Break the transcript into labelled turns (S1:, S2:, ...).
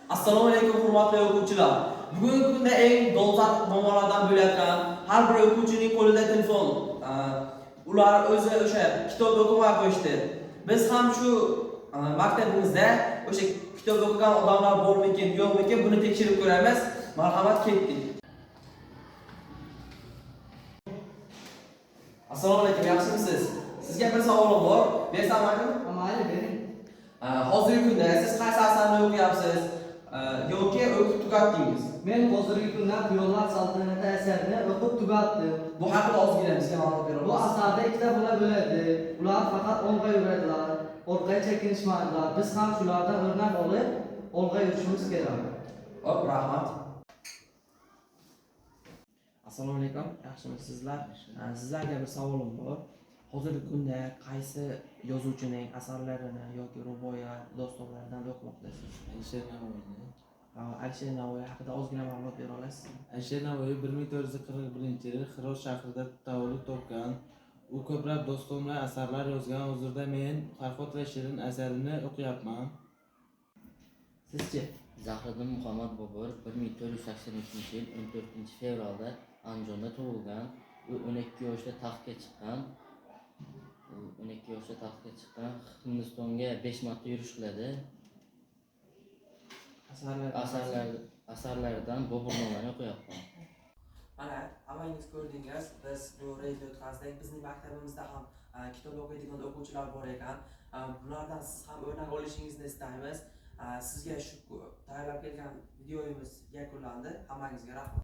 S1: Assalomu alaykum hurmatli o'quvchilar. Bugungi kunda eng dolzarb muammolardan bo'layotgan har bir o'quvchining qo'lida telefon. Ular o'zi o'sha kitob o'qimay qo'yishdi. Biz ham shu maktabimizda o'sha kitob o'qigan odamlar bormikin, yo'qmikin buni tekshirib ko'ramiz. Marhamat, ketdik. Assalomu alaykum, yaxshimisiz? Sizga bir savolim bor. Bersammi?
S2: Mayli, bering.
S1: Hozirgi kunda siz qaysi asarni o'qiyapsiz yoki o'qib tugatdingiz?
S2: Men hozirgi kunda Quyonlar saltanati asarini o'qib tugatdim.
S1: Bu haqida ozgina bizga ma'lumot bera
S2: Bu
S1: olasiz?
S2: asarda ikkita bola bo'ladi. Ular faqat olg'a yuradilar, orqaga chekinishmaydilar. Biz ham shulardan o'rnak olib, olg'a yurishimiz kerak.
S1: Hop, rahmat.
S3: Assalomu alaykum, yaxshimisizlar? Sizlarga bir savolim bor. Hozirgi kunda qaysi yozuvchining asarlarini yoki ruboiyat, dostonlaridan o'qimoqdasiz?
S4: Alisher Navoiyni.
S3: Alisher Navoiy haqida ozgina ma'lumot bera olasizmi?
S4: Alisher Navoiy 1441-yil Xiros shahrida tavallud topgan. U ko'plab dostonlar asarlar yozgan. Hozirda men Farhod va Shirin asarini o'qiyapman.
S3: Sizchi?
S5: Zahriddin Muhammad Bobur 1483-yil 14-fevralda Andijonda tug'ilgan. U 12 yoshda taxtga chiqqan. Hindistonga 5 marta yurish qiladi. Asarlaridan Boburnomani o'qiyapman.
S1: Mana hammangiz ko'rdingiz, biz bu reyd o'tkazdik. Bizning maktabimizda ham kitob o'qiydigan o'quvchilar bor ekan. Bulardan siz ham o'rnak olishingizni istaymiz. Sizga shu tayyorlab kelgan videomiz yakunlandi. Hammangizga rahmat.